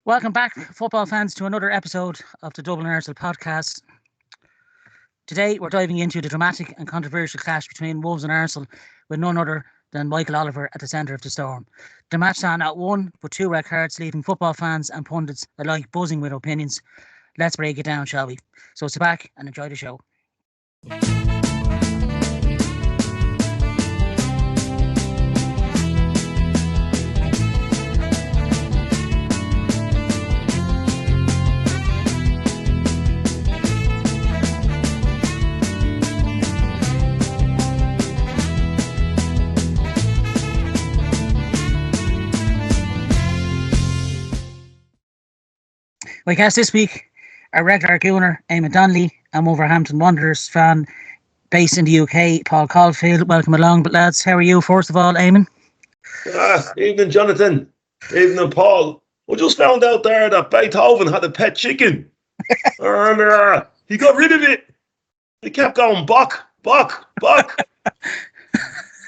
Welcome back, football fans, to another episode of the Dublin Arsenal podcast. Today, we're diving into the dramatic and controversial clash between Wolves and Arsenal, with none other than Michael Oliver at the centre of the storm. The match saw not one, but two red cards, leaving football fans and pundits alike buzzing with opinions. Let's break it down, shall we? So sit back and enjoy the show. My guest this week, our regular gooner, Eamonn Donnelly, and Wolverhampton Wanderers fan based in the UK, Paul Caulfield. Welcome along, but lads, how are you first of all, Eamonn? Evening, Jonathan. Evening, Paul. We just found out there that Beethoven had a pet chicken. And he got rid of it. He kept going, bok.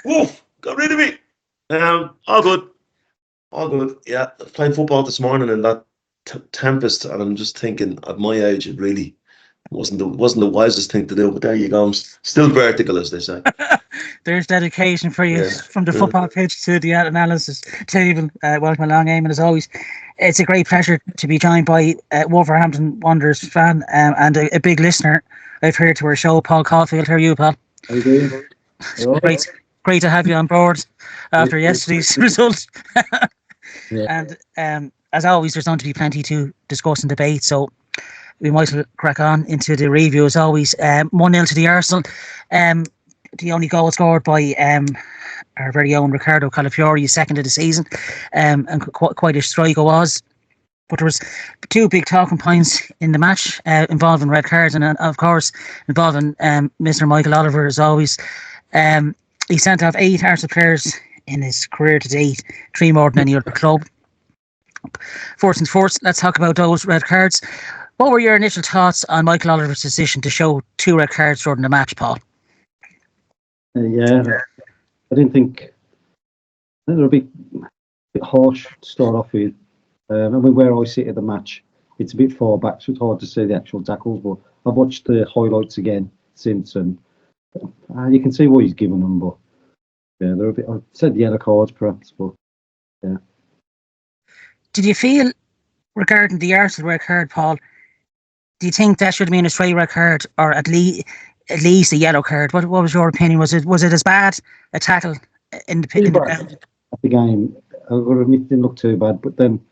Woof, got rid of it. All good. Yeah, playing football this morning in that tempest, and I'm just thinking, at my age, it really wasn't the wisest thing to do. But there you go. I'm still vertical, as they say. There's dedication for you from the football pitch to the analysis table. Welcome along, Eamonn, as always. It's a great pleasure to be joined by Wolverhampton Wanderers fan and a big listener I've heard to our show, Paul Caulfield. How are you, Paul? How you doing? Great to have you on board after yesterday's result. Yeah. And as always, there's going to be plenty to discuss and debate, so we might as well crack on into the review as always. 1-0 to the Arsenal. The only goal scored by our very own Ricardo Calafiori, second of the season, and quite a strike it was. But there was two big talking points in the match involving red cards and, of course, involving Mr. Michael Oliver as always. He sent off 8 Arsenal players in his career to date, 3 more than any other club. First and foremost, let's talk about those red cards. What were your initial thoughts on Michael Oliver's decision to show 2 red cards during the match, Paul? I think they were a bit harsh to start off with. I mean, where I sit at the match, it's a bit far back, so it's hard to see the actual tackles. But I've watched the highlights again since, and you can see what he's given them. But yeah, they're a bit. I said yellow cards, perhaps, but yeah. Did you feel, regarding the Arsenal red card, Paul, do you think that should have been a straight red card, or at least a yellow card? What was your opinion? Was it as bad a tackle in the pit? At the game, I've got to admit, it didn't look too bad. But then,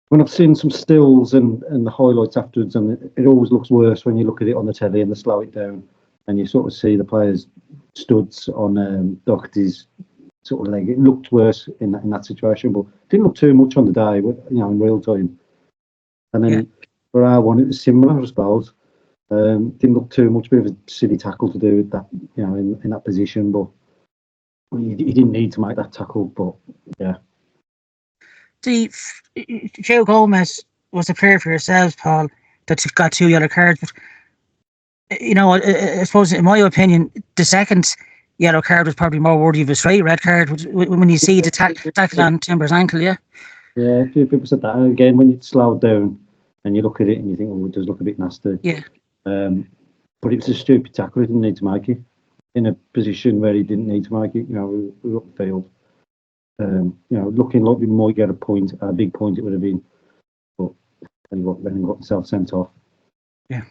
when I've seen some stills and the highlights afterwards, and it always looks worse when you look at it on the telly and they slow it down, and you sort of see the players' studs on Doherty's sort of leg. It looked worse in that situation, but it didn't look too much on the day, in real time. And then for our one, it was similar, I suppose. Didn't look too much, bit of a silly tackle to do with that, in that position, but he didn't need to make that tackle. But yeah. Joe Gomez was a player for yourselves, Paul, that got 2 yellow cards. But I suppose, in my opinion, the second yellow card was probably more worthy of a straight red card when you see the tackle on Timber's ankle, yeah? Yeah, a few people said that. And again, when you slow down and you look at it and you think, it does look a bit nasty. Yeah. But it was a stupid tackle. He didn't need to make it. In a position where he didn't need to make it, we were up the field. Looking like we might get a big point it would have been. But then he got himself sent off. Yeah.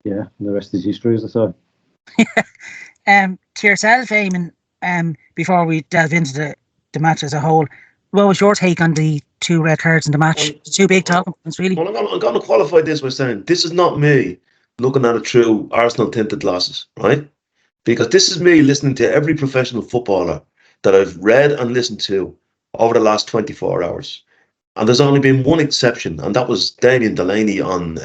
The rest is history, as I say. To yourself, Eamonn, before we delve into the match as a whole, what was your take on the 2 red cards in the match? 2 big talking points, really. Well, I'm going to qualify this by saying this is not me looking at it through Arsenal tinted glasses, right? Because this is me listening to every professional footballer that I've read and listened to over the last 24 hours. And there's only been one exception, and that was Damien Delaney on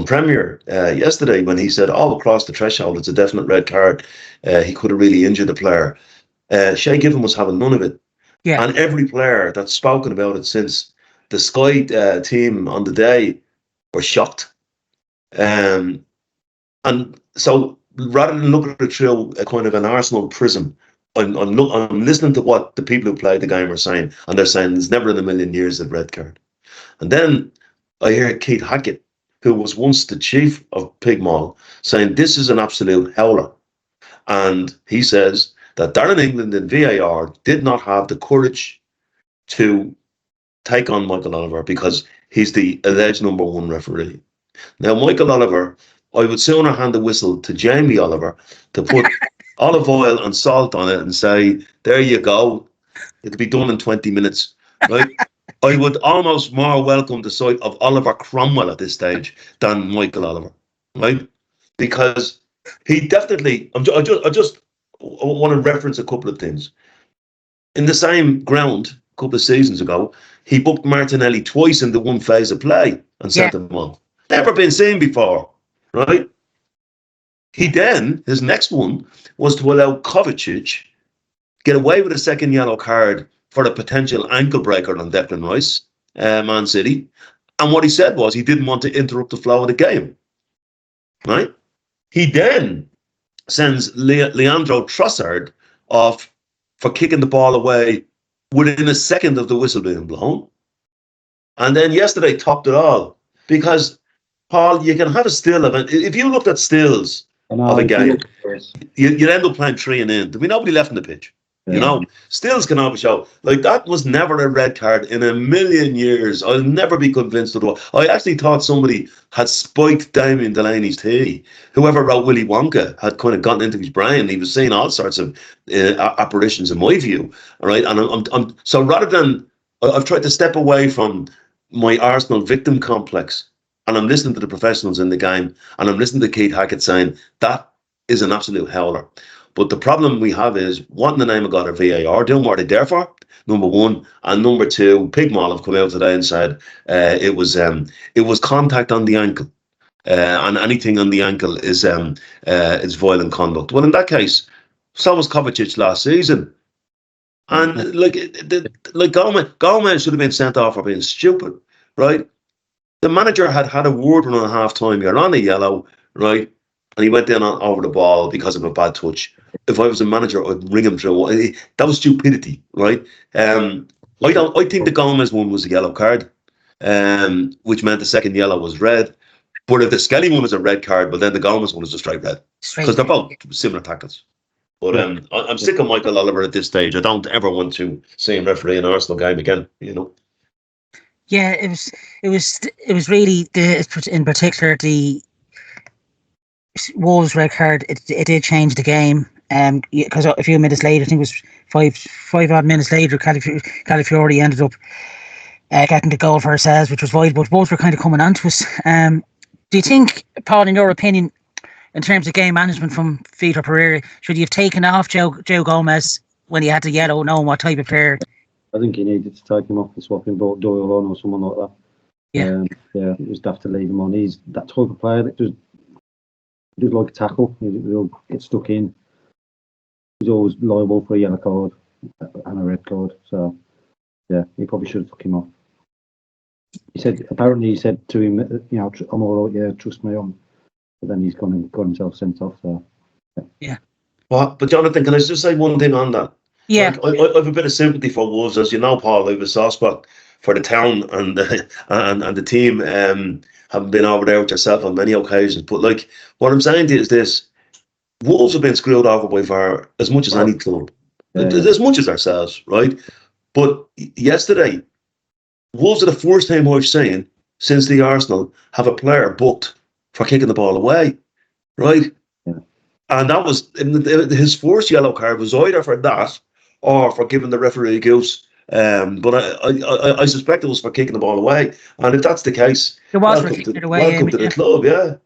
Premier yesterday, when he said, across the threshold, it's a definite red card. He could have really injured the player. Shay Given was having none of it. Yeah. And every player that's spoken about it since the Sky team on the day were shocked. And so rather than looking at it through a kind of an Arsenal prism, I'm listening to what the people who played the game are saying, and they're saying there's never in a million years a red card. And then I hear Keith Hackett, who was once the chief of Pigmall, saying this is an absolute howler. And he says that Darren England and VAR did not have the courage to take on Michael Oliver because he's the alleged number one referee. Now, Michael Oliver, I would sooner hand the whistle to Jamie Oliver to put olive oil and salt on it and say, there you go. It'll be done in 20 minutes, right? I would almost more welcome the sight of Oliver Cromwell at this stage than Michael Oliver, right? Because he definitely, I just want to reference a couple of things. In the same ground, a couple of seasons ago, he booked Martinelli twice in the one phase of play and sent him on. Never been seen before, right? He then, his next one was to allow Kovacic get away with a second yellow card for a potential ankle breaker on Declan Rice, Man City. And what he said was he didn't want to interrupt the flow of the game, right? He then sends Leandro Trossard off for kicking the ball away within a second of the whistle being blown. And then yesterday topped it all because, Paul, you can have a still of it. If you looked at stills of a game, you'd end up playing 3 and in. There'd be nobody left in the pitch. You know, stills can always show. Like, that was never a red card in a million years. I'll never be convinced of it. I actually thought somebody had spiked Damien Delaney's tea. Whoever wrote Willy Wonka had kind of gotten into his brain. He was seeing all sorts of apparitions, in my view. All right, and I'm so rather than I've tried to step away from my Arsenal victim complex, and I'm listening to the professionals in the game, and I'm listening to Keith Hackett saying that is an absolute howler. But the problem we have is, what in the name of God are VAR doing? What are they there for? Number one. And number two, Pigmall have come out today and said it was contact on the ankle. And anything on the ankle is violent conduct. Well, in that case, so was Kovacic last season. And Gomez should have been sent off for being stupid, right? The manager had a word on at half time. You're on a yellow, right? And he went in over the ball because of a bad touch. If I was a manager, I'd ring him through. That was stupidity, right? I think the Gomez one was a yellow card, which meant the second yellow was red. But if the Skelly one was a red card, but then the Gomez one was a straight red, because they're both similar tackles. But I'm sick of Michael Oliver at this stage. I don't ever want to see him referee an Arsenal game again. You know. Yeah, it was really in particular the Wolves red card. It did change the game. Because a few minutes later, I think it was five odd minutes later, Calafiori ended up getting the goal for ourselves, which was vital. But both were kind of coming onto us. Do you think, Paul, in your opinion, in terms of game management from Vitor Pereira, should you have taken off Joe Gomez when he had the yellow, knowing what type of player? I think he needed to take him off and swap him both Doyle on or someone like that. Yeah, it was daft to leave him on. He's that type of player that just like a tackle. He'll get stuck in. He's always liable for a yellow card and a red card. So, yeah, he probably should have took him off. He said to him, you know, I'm all right, yeah, trust me on. But then he's got himself sent off. So, yeah. But Jonathan, can I just say one thing on that? Yeah. Like, I have a bit of sympathy for Wolves, as you know, Paul. I have a soft spot for the town and the team. Having been over there with yourself on many occasions. But like, what I'm saying to you is this: Wolves have been screwed over by VAR as much as any club, as much as ourselves, right? But yesterday, Wolves are the first time I've seen since the Arsenal have a player booked for kicking the ball away, right? Yeah. And that was his first yellow card was either for that or for giving the referee a goose. But I suspect it was for kicking the ball away. And if that's the case, it was for kicking it away. Welcome to the club, yeah.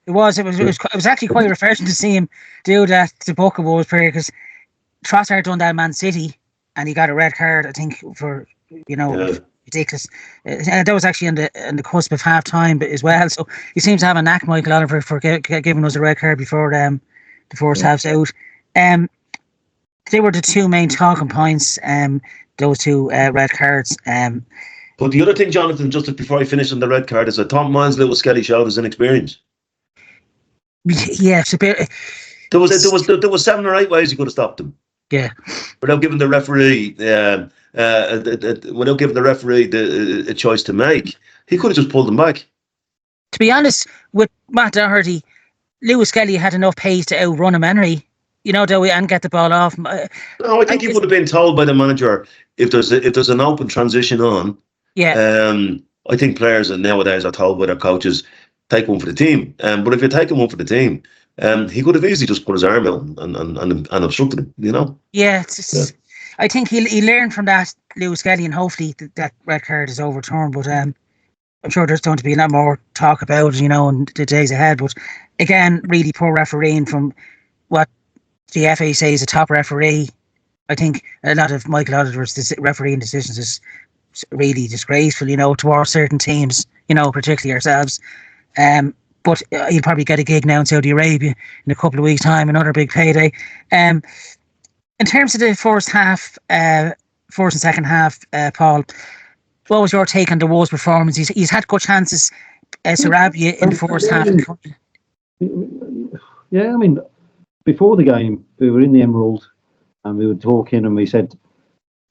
It was actually quite refreshing to see him do that to book a Wolves player, because Trossard done that at Man City and he got a red card, I think, for ridiculous. That was actually on the cusp of half time as well. So he seems to have a knack, Michael Oliver, for giving us a red card before the first half's out. They were the two main talking points. Those two red cards. But the other thing, Jonathan, just before I finish on the red card, is that Tom Miles' little Skelly showed his inexperience. Yeah, it's a bit. There was 7 or 8 ways you could have stopped him. Yeah. Without giving the referee without giving the referee a choice to make. He could have just pulled them back. To be honest, with Matt Doherty, Lewis Kelly had enough pace to outrun him, Henry. Though, and get the ball off. No, I think he would have been told by the manager if there's an open transition on. Yeah. I think players nowadays are told by their coaches, take one for the team. But if you're taking one for the team, he could have easily just put his arm out and obstructed him. Yeah. I think he learned from that, Lewis Kelly, and hopefully that red card is overturned. But I'm sure there's going to be a lot more talk about it, in the days ahead. But again, really poor refereeing from what the FA says a top referee. I think a lot of Michael Oliver's refereeing decisions is really disgraceful, towards certain teams, particularly ourselves. But he'll probably get a gig now in Saudi Arabia in a couple of weeks' time, another big payday. In terms of the first and second half, Paul, what was your take on the Wolves' performance? He's had good chances, Sarabia, in the first half. Yeah, I mean, before the game, we were in the Emerald and we were talking and we said,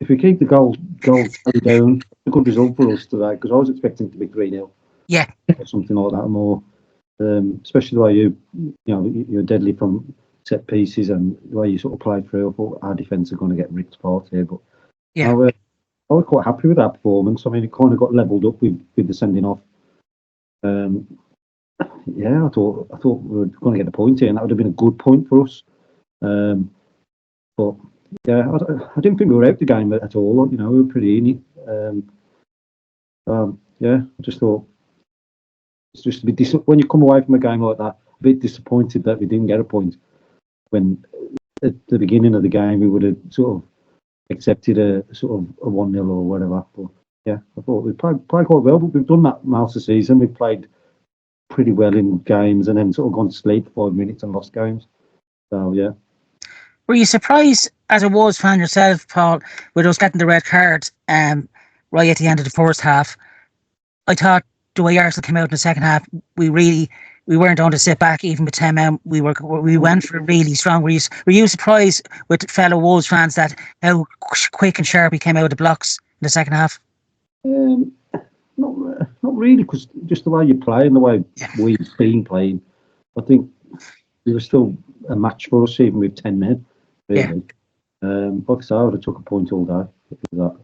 if we keep the goal down, it's a good result for us today, because I was expecting it to be 3-0. Yeah. Or something like that, more. Especially the way you're deadly from set pieces and the way you sort of played through. I thought our defence are going to get ripped apart here, but yeah, I was quite happy with that performance. I mean, it kind of got levelled up with the sending off. Yeah, I thought we were going to get the point here, and that would have been a good point for us. But yeah, I didn't think we were out the game at all. We were pretty in it. Yeah, I just thought it's just a bit when you come away from a game like that, a bit disappointed that we didn't get a point. When at the beginning of the game we would have sort of accepted a sort of a 1-0 or whatever. But yeah, I thought we played quite well. But we've done that most of the season. We've played pretty well in games and then sort of gone to sleep for 5 minutes and lost games. So yeah. Were you surprised as a Wolves fan yourself, Paul, with us getting the red card right at the end of the first half? I thought the way Arsenal came out in the second half, we weren't going to sit back even with 10 men. We went for really strong. Were you surprised with fellow Wolves fans that how quick and sharp we came out of the blocks in the second half? Not really, because just the way you play and the way we've been playing, I think we were still a match for us even with 10 men. Really. Like I said, I would have took a point all day because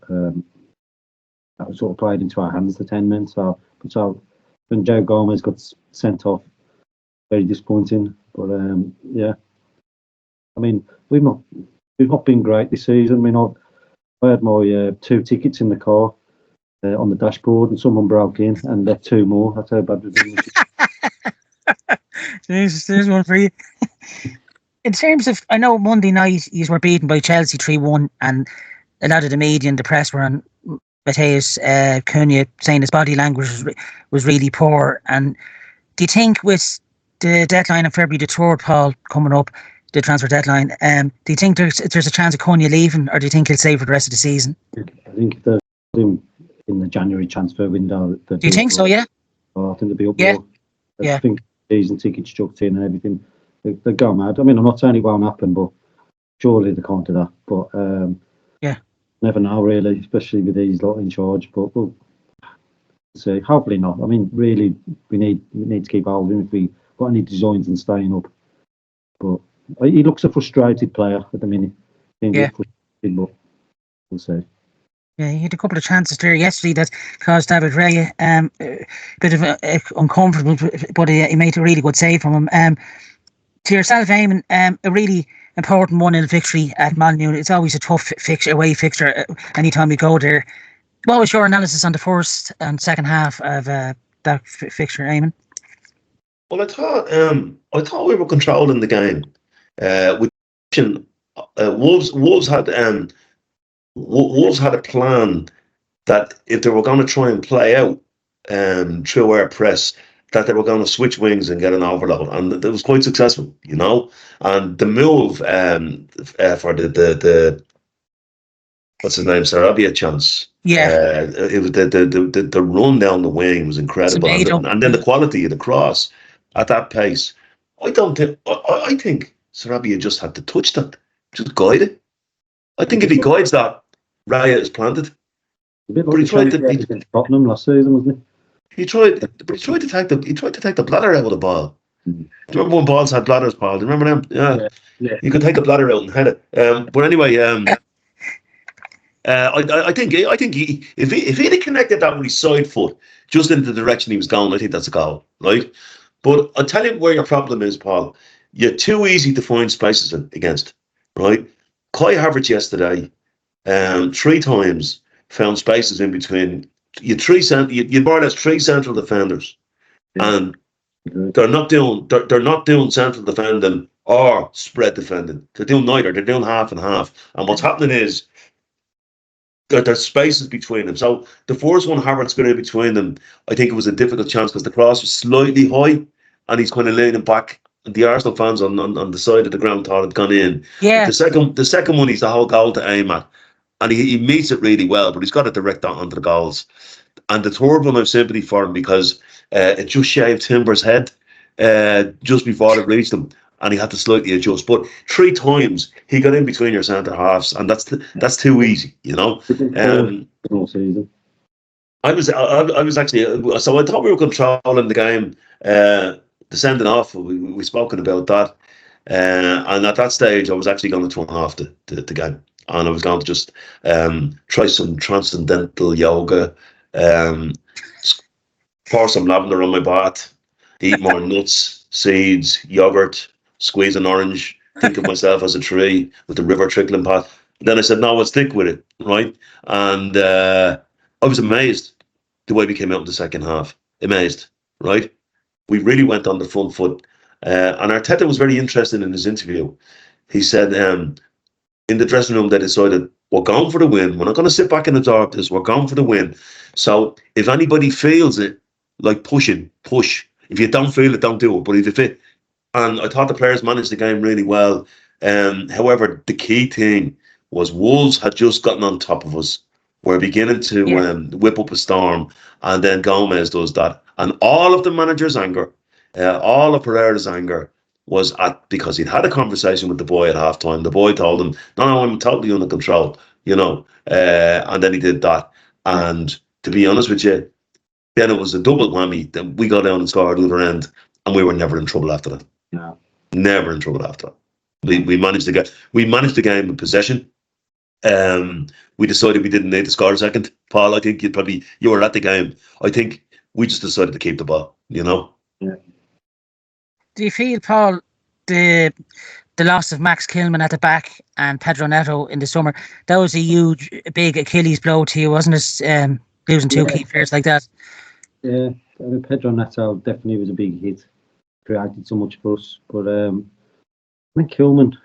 that was sort of played into our hands, the 10 men. So when Joe Gomez got sent off, very disappointing. But yeah, I mean, we've not been great this season. I mean, I had my 2 tickets in the car on the dashboard, and someone broke in and left 2 more. That's how bad we've been. There's one for you. In terms of, I know Monday night you were beaten by Chelsea 3-1, and a lot of the media and the press were on Mateus Cunha saying his body language was really poor. And do you think with the deadline of February the 3rd, Paul, coming up, the transfer deadline, do you think there's a chance of Cunha leaving, or do you think he'll stay for the rest of the season? I think there's him in the January transfer window. Do you think so? Yeah. I think they'll be up there. Yeah. I think season tickets chucked in and everything. They go mad. I mean, I'm not saying it won't happen, but surely they can't do that. But yeah, never know really, especially with these lot in charge. But we'll see. Hopefully not. I mean, really, we need to keep hold of him if we got any designs on staying up. But he looks a frustrated player at the minute. Yeah. But we'll see. Yeah, he had a couple of chances there yesterday that caused David Raya a bit of uncomfortable, but he made a really good save from him. To yourself, Eamonn, a really important 1-0 victory at Molineux. It's always a tough away fixture anytime we go there. What was your analysis on the first and second half of that fixture, Eamonn? Well, I thought we were controlling the game. With Wolves had a plan that if they were going to try and play out through our press, that they were going to switch wings and get an overload, and it was quite successful, And the move for the what's his name, Sarabia chance. Yeah, it was the run down the wing was incredible, and then the quality of the cross at that pace. I think Sarabia just had to touch that, just guide it. I think if he guides that Raya is planted. A bit But like he tried to against Tottenham last season, wasn't he tried to take the bladder out of the ball. he? Do you remember when balls had bladders, Paul? Do you remember them? Yeah. Yeah. You could take the bladder out and head it. But anyway, I think if he'd have connected that with his side foot just into the direction he was going, I think that's a goal, right? But I'll tell you where your problem is, Paul. You're too easy to find spaces against, right? Kai Havertz yesterday, 3 times found spaces in between. You more or less 3 central defenders, and they're not doing central defending or spread defending. They're doing neither. They're doing half and half. And what's happening is there's spaces between them. So the first one, Havertz got in between them. I think it was a difficult chance because the cross was slightly high, and he's kind of leaning back. The Arsenal fans on the side of the ground thought it had gone in. Yeah. The second one, he's the whole goal to aim at, and he meets it really well, but he's got it direct onto the goals. And the third one, I've sympathy for him because it just shaved Timber's head just before it reached him, and he had to slightly adjust. But 3 times he got in between your centre halves, and that's too easy, you know. All season. I was actually, so I thought we were controlling the game. The sending off, we spoken about that, and at that stage I was actually going to turn off the game, and I was going to just try some transcendental yoga, pour some lavender on my bath, eat more nuts, seeds, yogurt, squeeze an orange, think of myself as a tree with the river trickling past. Then I said, no, I'll stick with it, right? And I was amazed the way we came out in the second half. Amazed, right? We really went on the front foot. And Arteta was very interested in his interview. He said in the dressing room they decided, we're going for the win. We're not going to sit back and absorb this. We're going for the win. So if anybody feels it, like push. If you don't feel it, don't do it. But if you feel, and I thought the players managed the game really well. However, the key thing was Wolves had just gotten on top of us. We're beginning to whip up a storm, and then Gomez does that. And all of the manager's anger, all of Pereira's anger was because he'd had a conversation with the boy at halftime. The boy told him, no, I'm totally under control, you know. And then he did that. And to be honest with you, then it was a double whammy. Then we got down and scored at the other end, and we were never in trouble after that. No. Never in trouble after that. We managed the game with possession. We decided we didn't need to score a second. Paul, I think you were at the game. I think we just decided to keep the ball, you know. Yeah. Do you feel, Paul, the loss of Max Kilman at the back and Pedro Neto in the summer, that was a big Achilles blow to you, wasn't it? Losing 2 key players like that. Yeah, I mean, Pedro Neto definitely was a big hit. Created so much for us. But I mean, Kilman,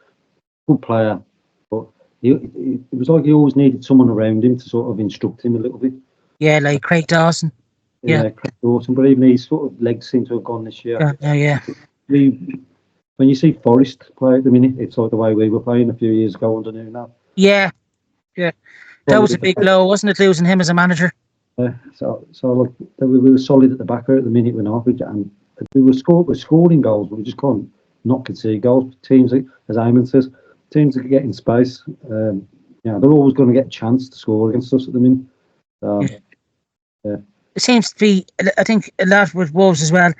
good player, but it was like he always needed someone around him to sort of instruct him a little bit. Yeah, like Craig Dawson. Yeah, Craig Dawson, but even his sort of legs seem to have gone this year. Yeah. When you see Forest play at the minute, it's like the way we were playing a few years ago under Nuno. Yeah. That was a big blow, wasn't it, losing him as a manager? So like we were solid at the back at the minute we're not, and we're scoring goals, but we just can't not concede goals. Teams, as Eamonn says, teams that get in space, they're always going to get a chance to score against us at the minute. It seems to be, I think, a lot with Wolves as well.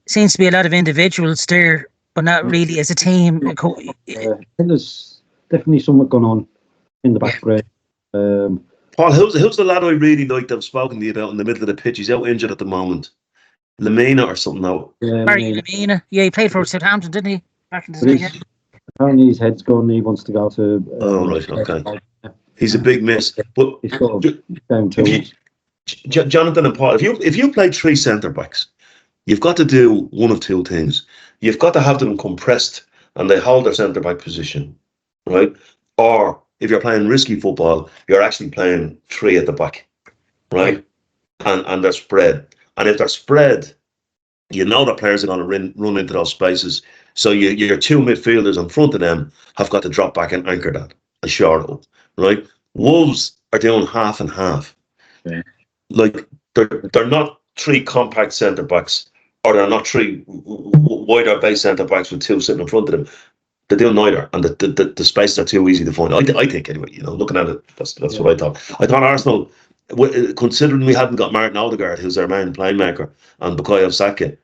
Seems to be a lot of individuals there, but not really as a team. I think there's definitely something going on in the background. Paul, who's the lad I really liked I've spoken to you about in the middle of the pitch? He's out injured at the moment. Lamina or something now. Barry Lamina. Yeah, he played for Southampton, didn't he? Back in the day. Apparently his head's gone. He wants to go to. Right, okay. He's a big miss. But he's got down tools. Jonathan and Paul, if you play 3 centre backs, you've got to do one of 2 things. You've got to have them compressed and they hold their centre back position, right? Or if you're playing risky football, you're actually playing 3 at the back, right? And they're spread. And if they're spread, you know the players are going to run into those spaces. So your 2 midfielders in front of them have got to drop back and anchor that, a short up, right? Wolves are doing half and half. Yeah. Like they're not 3 compact centre backs, or they're not 3 wider base centre backs with 2 sitting in front of them. They do neither, and the spaces are too easy to find. I think anyway. Looking at it, that's what I thought. I thought Arsenal, considering we hadn't got Martin Odegaard, who's our main playmaker, and Bukayo Saka,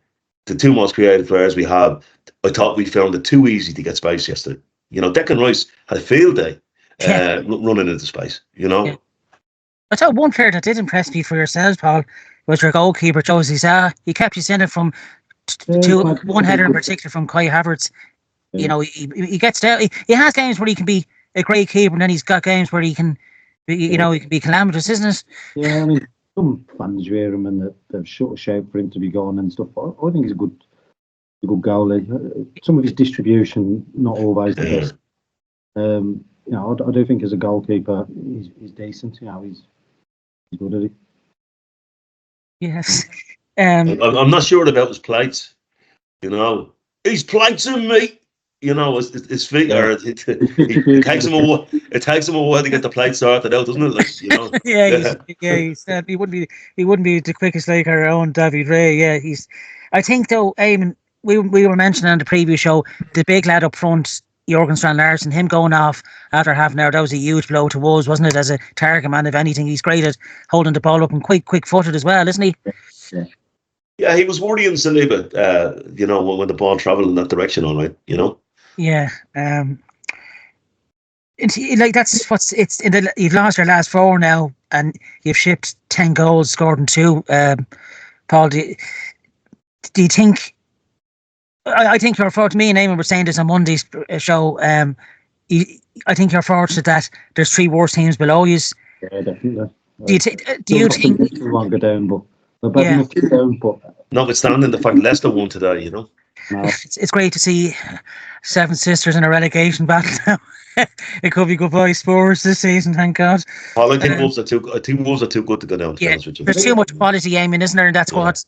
the two most creative players we have, I thought we found it too easy to get space yesterday. Declan Rice had a field day running into space. Yeah. I thought one player that did impress me for yourselves, Paul, was your goalkeeper, Josie Zaha. He kept you in it from one header in particular from Kai Havertz. He gets down. He has games where he can be a great keeper, and then he's got games where he can, he can be calamitous, isn't it? Yeah, I mean, some fans wear him and they've shut a shout for him to be gone and stuff. I think he's a good goalie. Some of his distribution not always the best. I do think as a goalkeeper he's decent. He's good at it. Yes. I'm not sure about his plates. He's plating me. His feet are. It takes him a while. It takes him a while to get the plate sorted out, doesn't it? He said he wouldn't be the quickest like our own David Ray. Yeah, I think though, Eamon, we were mentioning on the preview show the big lad up front, Jurgen Strand-Larsen, him going off after half an hour, that was a huge blow to Wolves, wasn't it? As a target man, if anything, he's great at holding the ball up and quick-footed as well, isn't he? Yeah, he was worrying Saliba, when the ball travelled in that direction, all right, Yeah, you've lost your last 4 now, and you've shipped 10 goals, scored in 2. Paul, do you think? I think you're fortunate. Me and Eamon were saying this on Monday's show. I think you're fortunate that there's 3 worse teams below you. Yeah, definitely. Do you think? We won't go down, but we're better enough to go down. But notwithstanding the fact Leicester won today, No. It's great to see 7 sisters in a relegation battle now. It could be goodbye Spurs this season, thank God. Well, I think Wolves are too good to go down. Yeah, there's too much quality, Eamon, isn't there, in that squad?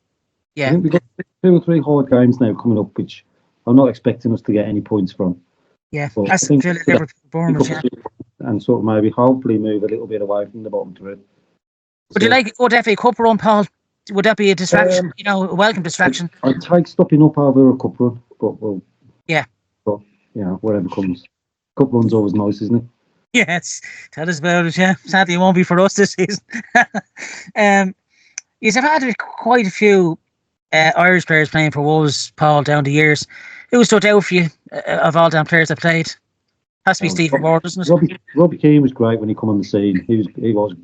Yeah. I think we've got 2 or 3 hard games now coming up, which I'm not expecting us to get any points from. Yeah, but Aston Villa, Liverpool, Bournemouth, and sort of maybe hopefully move a little bit away from the bottom 3. Would you like a good FA Cup run, Paul? Would that be a distraction? A welcome distraction. I'd take stopping up over a cup run, but whatever comes. Cup run's always nice, isn't it? Yes, tell us about it. Yeah, sadly it won't be for us this season. You've had quite a few Irish players playing for Wolves, Paul, down the years. Who stood out for you of all damn players that played? Has to be Stephen Ward, doesn't it? Robbie Keane was great when he come on the scene. He was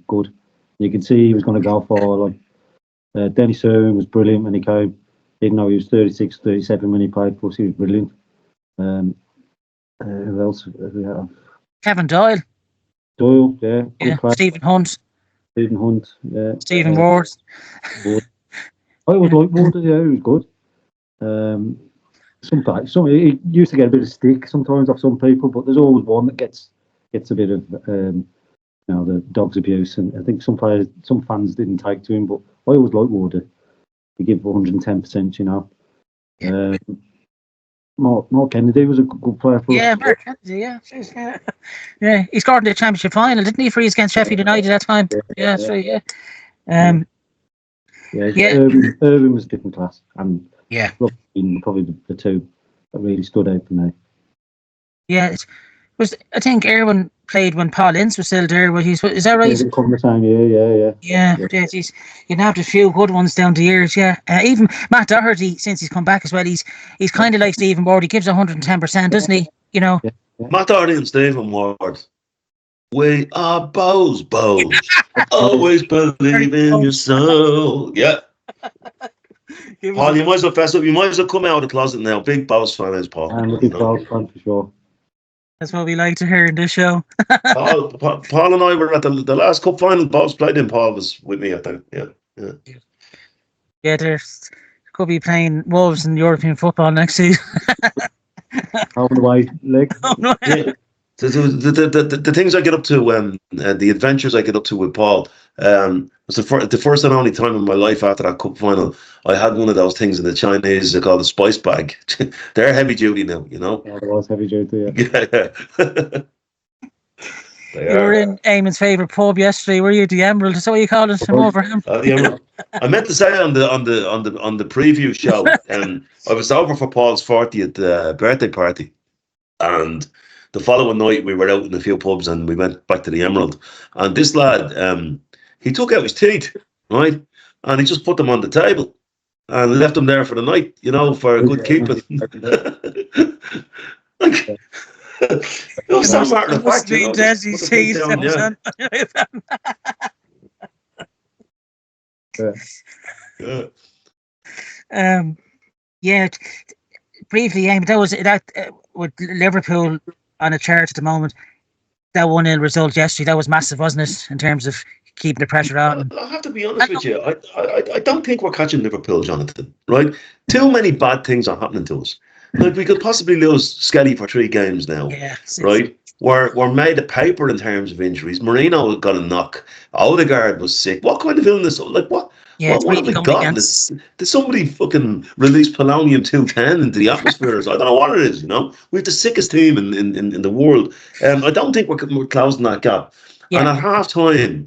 good. You could see he was going to go for Dennis Irwin was brilliant when he came. Even though he was 36, 37 when he played for us, he was brilliant. Who else? Kevin Doyle. Doyle, yeah. Stephen Hunt. Yeah. Stephen Ward. I always liked Ward, he was good. Sometimes he used to get a bit of stick sometimes off some people, but there's always one that gets a bit of the dog's abuse, and I think some fans didn't take to him, but I always liked Ward. He gave 110%, Mark Kennedy was a good player for us. Yeah, Mark Kennedy, yeah. He scored in the championship final, didn't he, for us against Sheffield United at that time? Yeah, that's right, yeah. Irvin was different class, and probably the 2 that really stood out for me. Yeah, I think Irwin played when Paul Ince was still there. Is that right? Yeah, come the same year, yeah. You nabbed a few good ones down the years, yeah. Even Matt Doherty, since he's come back as well, he's kind of like Stephen Ward. He gives 110%, doesn't he? Yeah. Matt Doherty and Stephen Ward. We are bows. Always believe in your soul. Yeah. Paul, you might as well fess up. You might as well come out of the closet now. Big Bows fan is Paul. I'm a big Bows fan for sure. That's what we like to hear in this show. Paul and I were at the last cup final Bows played in. Paul was with me, I think. Yeah. Yeah, there's could be playing Wolves in European football next season. Over the way, leg. Oh, no. Yeah. The things I get up to, the adventures I get up to with Paul, was the first and only time in my life after that cup final I had one of those things in the Chinese they call the spice bag. They're heavy duty now, Yeah, it was heavy duty. Yeah. You were in Eamon's favourite pub yesterday, were you? The Emerald, is that what you call it? From Wolverhampton. The Emerald. I meant to say on the preview show, I was over for Paul's 40th birthday party. And the following night, we were out in a few pubs and we went back to the Emerald. And this lad, he took out his teeth, right? And he just put them on the table and left them there for the night, for a good keeping. Like, it was that matter of fact, Desi's teeth. Briefly, Eamonn, that with Liverpool on a chart at the moment. That 1-0 result yesterday, that was massive, wasn't it, in terms of keeping the pressure on? I have to be honest with you. I don't think we're catching Liverpool, Jonathan, right? Too many bad things are happening to us. Like, we could possibly lose Skelly for 3 games now, right? We're made of paper in terms of injuries. Marino got a knock. Odegaard was sick. What kind of illness? Like, what? Yeah, what have we got? Did somebody fucking release polonium-210 into the atmosphere? I don't know what it is, We have the sickest team in the world. I don't think we're closing that gap. Yeah. And at half-time,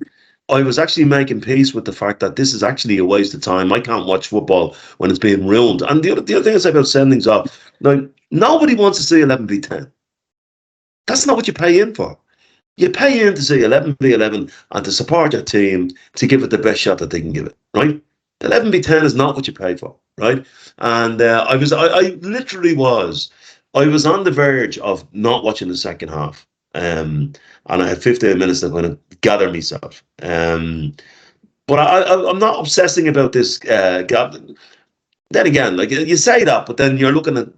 I was actually making peace with the fact that this is actually a waste of time. I can't watch football when it's being ruined. And the other thing is about sendings off. Like, nobody wants to see 11v10. That's not what you pay in for. You pay in to see 11v11 and to support your team to give it the best shot that they can give it, right? 11v10 is not what you pay for, right? And I literally was on the verge of not watching the second half. And I had 15 minutes to kind of gather myself. But I'm not obsessing about this gap. Then again, like, you say that, but then you're looking at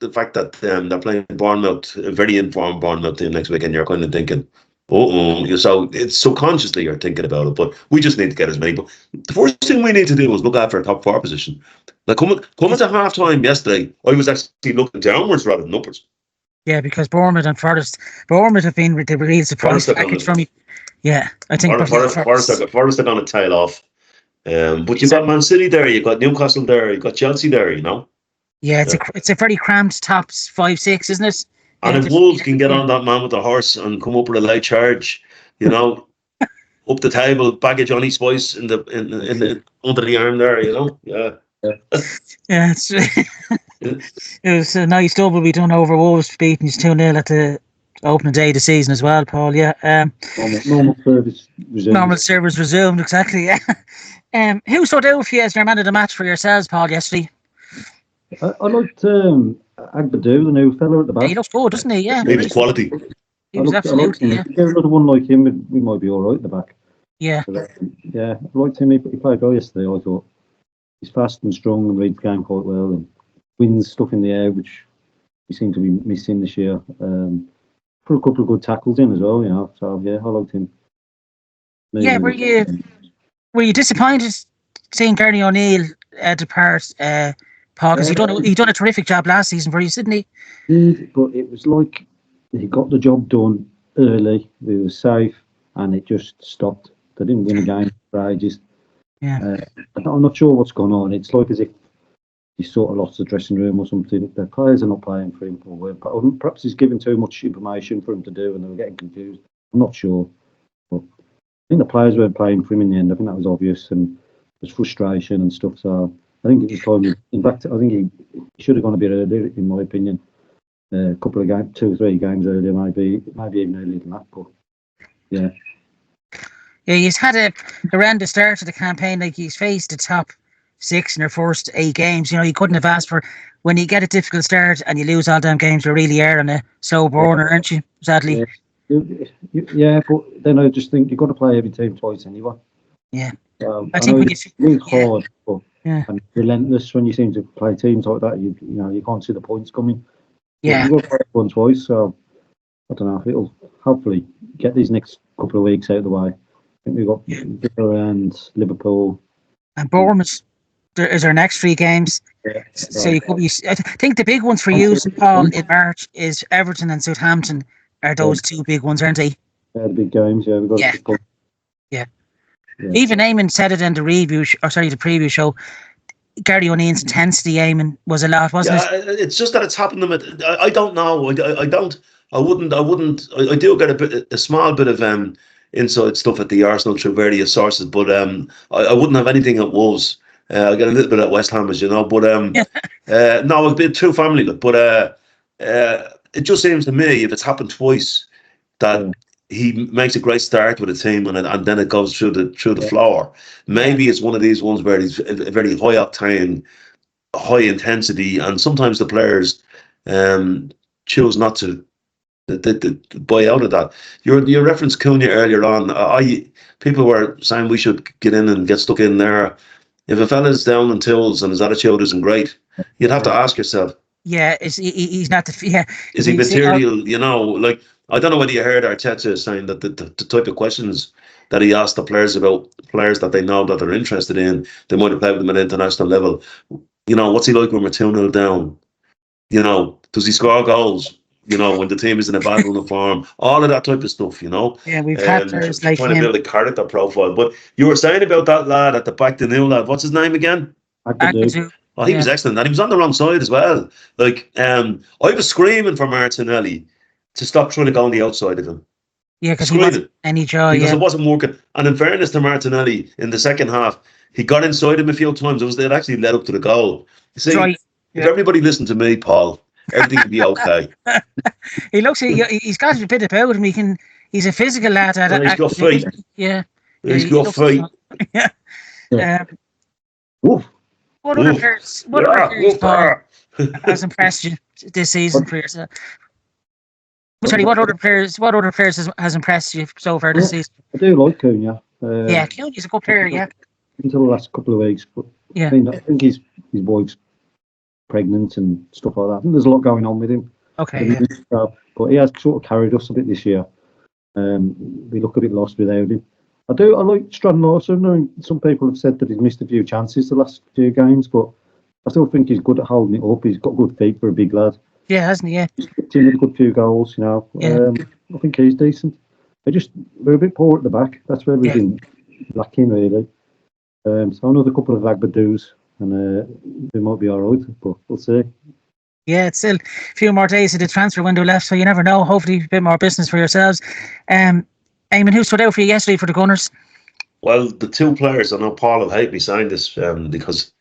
the fact that they're playing Bournemouth, a very informed Bournemouth team next week, and you're kind of thinking, so it's subconsciously you're thinking about it. But we just need to get as many. But the first thing we need to do is look after a top 4 position. Like, coming to half time yesterday, I was actually looking downwards rather than upwards. Yeah, because Bournemouth and Forest have been the real surprise package for me. Yeah, I think Forest are going to tail off. But you've got Man City there, you've got Newcastle there, you've got Chelsea there, Yeah, it's a very cramped top 5-6, isn't it? And if Wolves can get on that man with the horse and come up with a late charge, up the table, baggage on his Spice in the under the arm there, Yeah, it was a nice double we done over Wolves, beating 2-0 at the opening day of the season as well, Paul. Yeah, normal service resumed. Normal service resumed, exactly. Yeah. Who stood out for you as your man of the match for yourselves, Paul, yesterday? I liked Agbadou, the new fellow at the back. Yeah, he looks good, doesn't he? Yeah, he was quality. He was absolutely. If we get another one like him, we might be all right at the back. Yeah. Yeah, I liked him. He played well yesterday. I thought he's fast and strong and reads the game quite well and wins stuff in the air, which we seem to be missing this year. Put a couple of good tackles in as well, So yeah, I liked him. Maybe yeah, were you disappointed seeing Gary O'Neill depart, Paul? Because he done a terrific job last season for you, didn't he? But it was like he got the job done early. It was safe, and it just stopped. They didn't win a game for ages. Yeah, I'm not sure what's going on. It's like as if he sort of lost the dressing room or something. The players are not playing for him, or perhaps he's given too much information for him to do, and they were getting confused. I'm not sure, but I think the players weren't playing for him in the end. I think that was obvious, and there's frustration and stuff. So I think it was time. In fact, I think he should have gone a bit earlier, in my opinion. A couple of games, 2 or 3 games earlier, maybe even earlier than that. But yeah. Yeah, he's had a horrendous start to the campaign. Like, he's faced the top 6 in their first 8 games. You couldn't have asked for. When you get a difficult start and you lose all damn games, you really are on a slow burner, aren't you? Sadly. Yeah, but then I just think you've got to play every team twice anyway. Yeah. I think it's hard, but and relentless when you seem to play teams like that. You can't see the points coming. Yeah. You've got to play one twice, so I don't know if it'll hopefully get these next couple of weeks out of the way. I think we've got Villa and Liverpool and Bournemouth. There is our next 3 games. Yeah, so you could be. I think the big ones for you, Paul, in March is Everton and Southampton. Are those 2 big ones, aren't they? Yeah, the big games. Yeah, we've got. Yeah. Even Eamonn said it in the the preview show. Gary O'Neill's intensity, Eamonn, was a lot, wasn't it? It's just that it's happened to me. I don't know. I wouldn't. I do get a small bit of inside stuff at the Arsenal through various sources, but I wouldn't have anything at Wolves. I get a little bit at West Ham, as you know, but no, a bit too family. But it just seems to me, if it's happened twice, that he makes a great start with a team and then it goes through the floor. Maybe it's one of these ones where he's a very high octane, high intensity, and sometimes the players choose not to buy out of that. Your reference Cunha earlier on, people were saying we should get in and get stuck in there. If a fella's down on tools and his attitude isn't great, you'd have to ask yourself. Yeah, he's not the. Yeah, is he material? You know, like, I don't know whether you heard Arteta saying that the type of questions that he asked the players about players that they know that they're interested in, they might have played with them at international level. You know, what's he like when we're 2-0 down? You know, does he score goals? You know, when the team is in a bad run of form, all of that type of stuff, you know. Yeah, we've had players like trying to build a character profile. But you were saying about that lad at the back, the new lad, what's his name again? Agbadu. Oh, he was excellent, and he was on the wrong side as well. Like, I was screaming for Martinelli to stop trying to go on the outside of him. Yeah, because he wasn't any joy. Because it wasn't working. And in fairness to Martinelli, in the second half, he got inside him a few times. It actually led up to the goal. You see, if everybody listened to me, Paul, everything would be okay. He's got a bit about him. He's a physical lad. He's got feet. Yeah. He's got feet. Yeah. What other players Paul, has impressed you this season for yourself? Sorry, what other players has impressed you so far this season? I do like Cunha. Cunha's a good player, yeah. Until the last couple of weeks, but yeah. I think his wife's pregnant and stuff like that. I think there's a lot going on with him. Okay. But he has sort of carried us a bit this year. We look a bit lost without him. I like Strand Larson. I mean, some people have said that he's missed a few chances the last few games, but I still think he's good at holding it up. He's got good feet for a big lad. Yeah, hasn't he? Yeah. He's seen a good few goals, you know. Yeah. I think he's decent. We're a bit poor at the back. That's where we've been lacking, really. So another couple of Agbadus, and they might be all right, but we'll see. Yeah, it's still a few more days of the transfer window left, so you never know. Hopefully a bit more business for yourselves. Eamon, who stood out for you yesterday for the Gunners? Well, the two players, I know Paul will hate me saying this because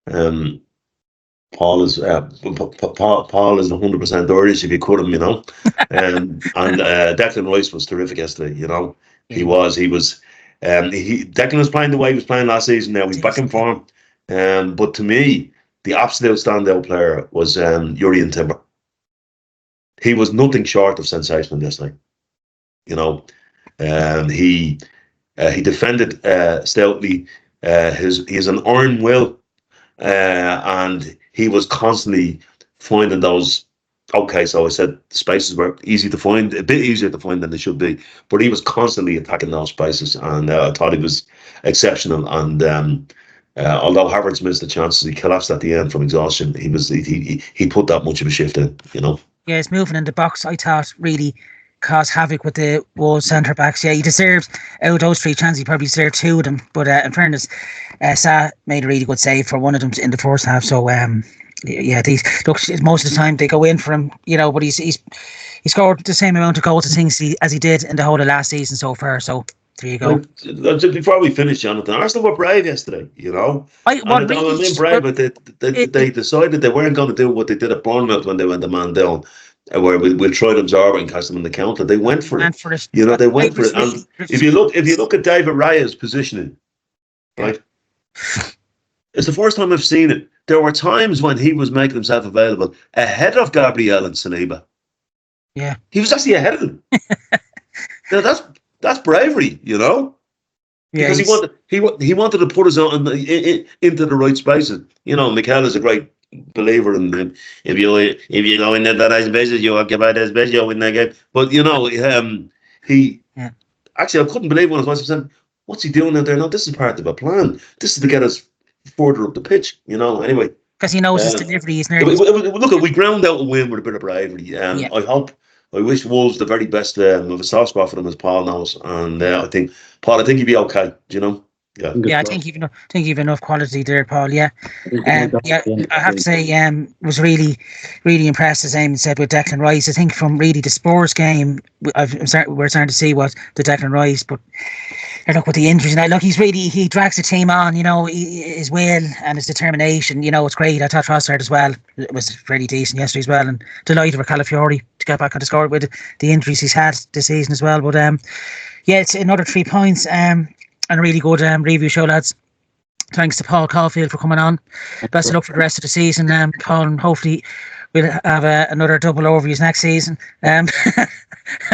Paul is 100% Irish if you cut him, you know. And Declan Rice was terrific yesterday, you know. He was. Declan was playing the way he was playing last season now. He's back in form. But to me, the absolute standout player was Urian Timber. He was nothing short of sensational yesterday. You know, he defended stoutly. He has an iron will, and he was constantly finding those. Okay, so I said spaces were easy to find, a bit easier to find than they should be, but he was constantly attacking those spaces, and I thought he was exceptional. And although Havertz missed the chances, he collapsed at the end from exhaustion. He put that much of a shift in, you know. Yeah, his movement in the box, I thought, really caused havoc with the Wolves centre backs. Yeah, he deserves, out of those 3 chances, he probably deserved 2 of them. But in fairness, Sa made a really good save for one of them in the first half. So most of the time they go in for him, you know. But he scored the same amount of goals as he did in the whole of last season so far. So there you go. Before we finish, Jonathan, Arsenal were brave yesterday, you know. They decided they weren't going to do what they did at Bournemouth when they went the man down, where we'll try to absorb it and catch them in the counter. They went for it. You know, they went for it. And if you look at David Raya's positioning, right, it's the first time I've seen it. There were times when he was making himself available ahead of Gabriel and Saliba. Yeah, he was actually ahead of them. Now that's bravery, you know. Yeah, because he wanted to put us on into the right spaces. You know, Mikel is a great believer in if you go in that spaces, you occupy that space, you win that game. But you know, actually I couldn't believe when I was watching him. What's he doing out there? No, this is part of a plan. This is to get us further up the pitch. You know. Anyway, because he knows his delivery is nearly. Look, we ground out a win with a bit of bravery. I wish Wolves the very best. Of a soft spot for them, as Paul knows, and I think you'd be okay. Do you know? Yeah, I think you've enough quality there, Paul. Yeah, I have to say, was really, really impressed, as Eamon said, with Declan Rice. I think from really the Spurs game, we're starting to see what the Declan Rice, but look with the injuries and look, he drags the team on. You know, his will and his determination. You know, it's great. I thought Trossard as well. It was pretty decent yesterday as well, and delighted for Calafiori get back on the score with the injuries he's had this season as well. But yeah, it's another 3 points and a really good review show, lads. Thanks to Paul Caulfield for coming on. Best of luck for the rest of the season, Paul, and hopefully we'll have another double overviews next season.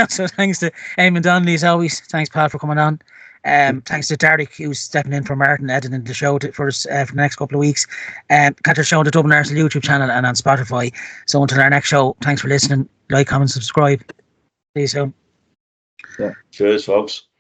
So thanks to Eamonn Donnelly as always. Thanks, Paul, for coming on. Thanks to Derek, who's stepping in for Martin, editing the show for us for the next couple of weeks. Catch our show on the Dublin Arsenal YouTube channel and on Spotify. So until our next show, thanks for listening. Like, comment, subscribe. See you soon. Cheers, folks.